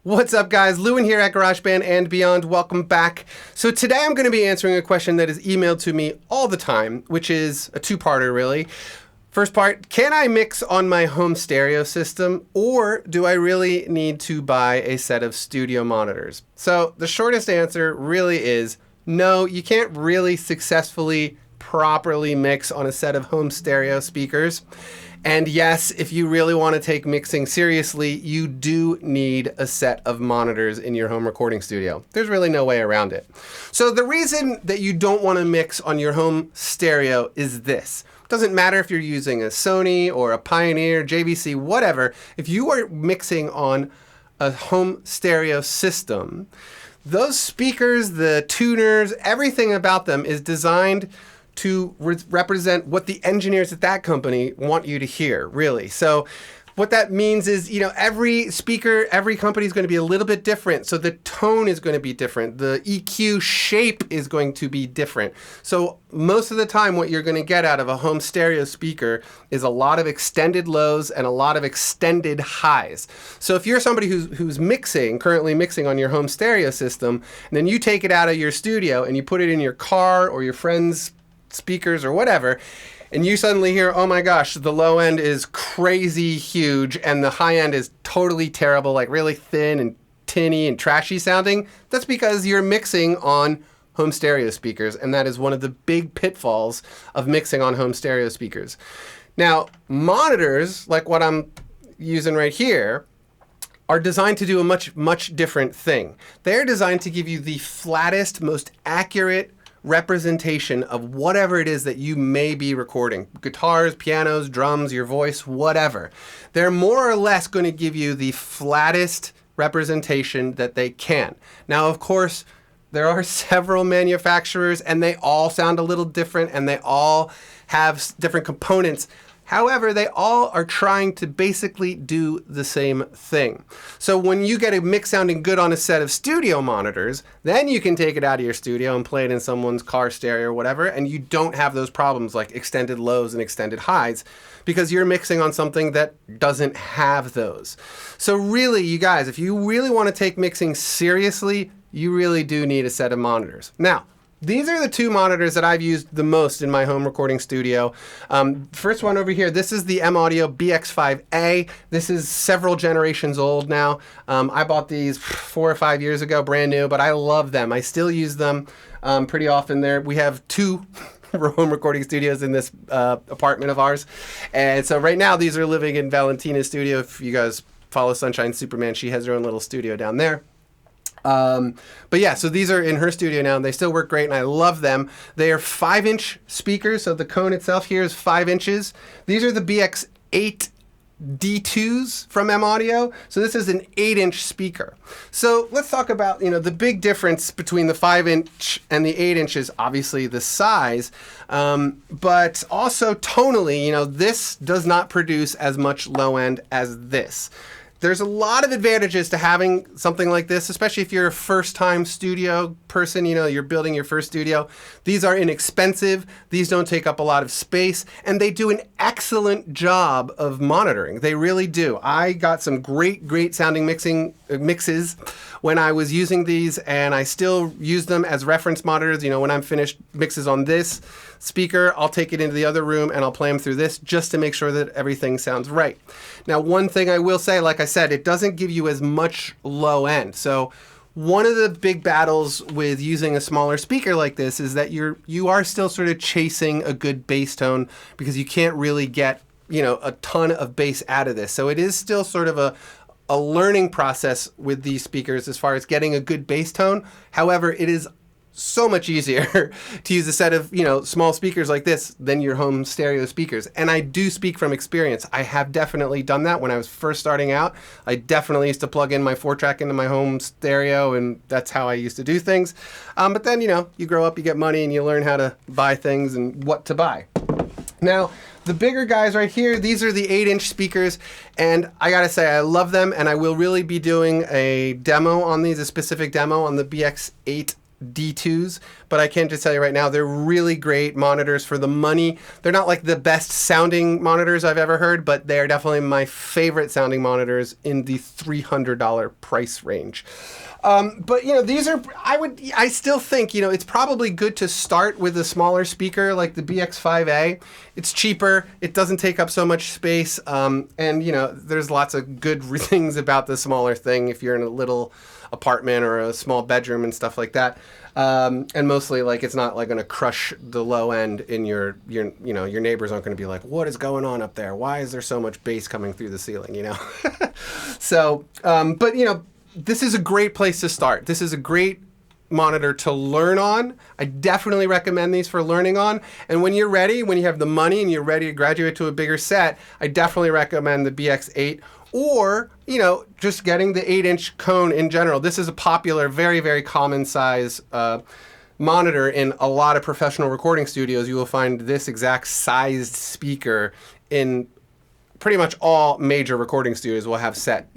What's up, guys? Lewin here at GarageBand and Beyond. Welcome back. So today I'm going to be answering a question that is emailed to me all the time, which is a two-parter, really. First part, can I mix on my home stereo system, or do I really need to buy a set of studio monitors? So the shortest answer really is no, you can't really successfully, properly mix on a set of home stereo speakers. And yes, if you really want to take mixing seriously, you do need a set of monitors in your home recording studio. There's really no way around it. So the reason that you don't want to mix on your home stereo is this. It doesn't matter if you're using a Sony or a Pioneer, JVC, whatever. If you are mixing on a home stereo system, those speakers, the tuners, everything about them is designed to represent what the engineers at that company want you to hear, really. So what that means is, every speaker, every company is going to be a little bit different. So the tone is going to be different. The EQ shape is going to be different. So most of the time, what you're going to get out of a home stereo speaker is a lot of extended lows and a lot of extended highs. So if you're somebody who's currently mixing on your home stereo system, and then you take it out of your studio and you put it in your car or your friend's speakers or whatever, and you suddenly hear, oh my gosh, the low end is crazy huge and the high end is totally terrible, like really thin and tinny and trashy sounding, that's because you're mixing on home stereo speakers, and that is one of the big pitfalls of mixing on home stereo speakers. Now, monitors, like what I'm using right here, are designed to do a much different thing. They're designed to give you the flattest, most accurate representation of whatever it is that you may be recording. Guitars, pianos, drums, your voice, whatever. They're more or less going to give you the flattest representation that they can. Now, of course, there are several manufacturers and they all sound a little different and they all have different components. However, they all are trying to basically do the same thing. So when you get a mix sounding good on a set of studio monitors, then you can take it out of your studio and play it in someone's car stereo or whatever, and you don't have those problems like extended lows and extended highs because you're mixing on something that doesn't have those. So really, you guys, if you really want to take mixing seriously, you really do need a set of monitors. Now, these are the two monitors that I've used the most in my home recording studio. First one over here, this is the M-Audio BX8 This is several generations old now. I bought these 4 or 5 years ago, brand new, but I love them. I still use them pretty often. We have two home recording studios in this apartment of ours. And so right now, these are living in Valentina's studio. If you guys follow Sunshine Superman, she has her own little studio down there. But yeah, so these are in her studio now and they still work great and I love them. They are 5-inch speakers, so the cone itself here is 5 inches. These are the BX8 D2s from M-Audio. So this is an 8-inch speaker. So let's talk about, the big difference between the 5-inch and the 8 inches, obviously the size, but also tonally, this does not produce as much low end as this. There's a lot of advantages to having something like this, especially if you're a first-time studio person, you're building your first studio. These are inexpensive, these don't take up a lot of space, and they do an excellent job of monitoring. They really do. I got some great sounding mixes when I was using these, and I still use them as reference monitors. When I'm finished mixes on this speaker, I'll take it into the other room and I'll play them through this just to make sure that everything sounds right. Now, one thing I will say, like I said, it doesn't give you as much low end. So one of the big battles with using a smaller speaker like this is that you are still sort of chasing a good bass tone because you can't really get, a ton of bass out of this. So it is still sort of a learning process with these speakers as far as getting a good bass tone. However, it is so much easier to use a set of, small speakers like this than your home stereo speakers. And I do speak from experience. I have definitely done that when I was first starting out. I definitely used to plug in my 4-track into my home stereo, and that's how I used to do things. But then, you grow up, you get money, and you learn how to buy things and what to buy. Now, the bigger guys right here, these are the 8-inch speakers, and I gotta say, I love them, and I will really be doing a demo on these, a specific demo on the BX8 D2s, but I can just tell you right now, they're really great monitors for the money. They're not like the best sounding monitors I've ever heard, but they're definitely my favorite sounding monitors in the $300 price range. But these are, I still think, it's probably good to start with a smaller speaker like the BX8 It's cheaper. It doesn't take up so much space. And there's lots of good things about the smaller thing if you're in a little apartment or a small bedroom and stuff like that. And mostly, like, it's not like going to crush the low end in your neighbors aren't going to be like, what is going on up there? Why is there so much bass coming through the ceiling? So, but this is a great place to start. This is a great monitor to learn on. I definitely recommend these for learning on. And when you're ready, when you have the money and you're ready to graduate to a bigger set, I definitely recommend the BX8 or, just getting the 8-inch cone in general. This is a popular, very, very common size monitor in a lot of professional recording studios. You will find this exact sized speaker in pretty much all major recording studios will have set,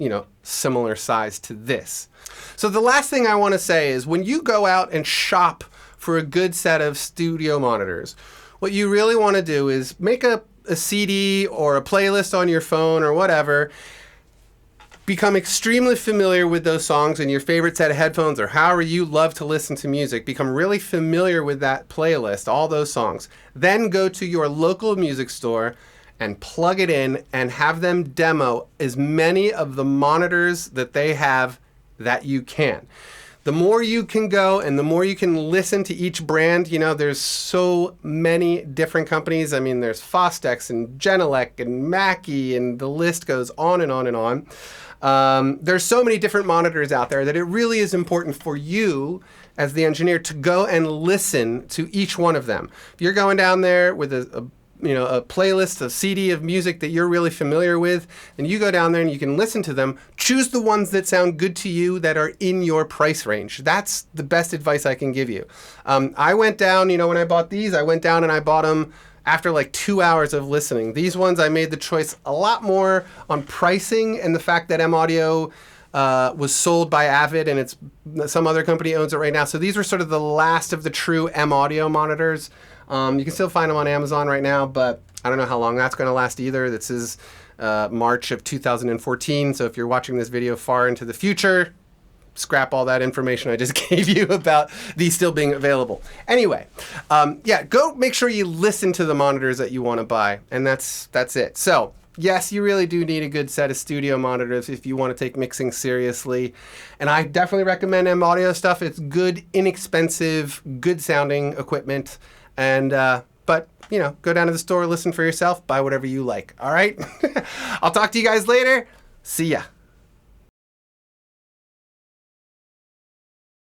similar size to this. So the last thing I want to say is when you go out and shop for a good set of studio monitors, what you really want to do is make a CD or a playlist on your phone or whatever, become extremely familiar with those songs and your favorite set of headphones or however you love to listen to music, become really familiar with that playlist, all those songs. Then go to your local music store and plug it in and have them demo as many of the monitors that they have that you can. The more you can go and the more you can listen to each brand, there's so many different companies. I mean, there's Fostex and Genelec and Mackie, and the list goes on and on and on. There's so many different monitors out there that it really is important for you as the engineer to go and listen to each one of them. If you're going down there with a playlist, a CD of music that you're really familiar with, and you go down there and you can listen to them, choose the ones that sound good to you that are in your price range. That's the best advice I can give you. I went down, when I bought these, I went down and I bought them after like 2 hours of listening. These ones, I made the choice a lot more on pricing and the fact that M Audio was sold by Avid and it's some other company owns it right now. So these were sort of the last of the true M Audio monitors. You can still find them on Amazon right now, but I don't know how long that's going to last either. This is March of 2014, so if you're watching this video far into the future, scrap all that information I just gave you about these still being available. Anyway, go make sure you listen to the monitors that you want to buy, and that's it. So, yes, you really do need a good set of studio monitors if you want to take mixing seriously. And I definitely recommend M Audio stuff. It's good, inexpensive, good sounding equipment. And, but, go down to the store, listen for yourself, buy whatever you like. All right? I'll talk to you guys later. See ya.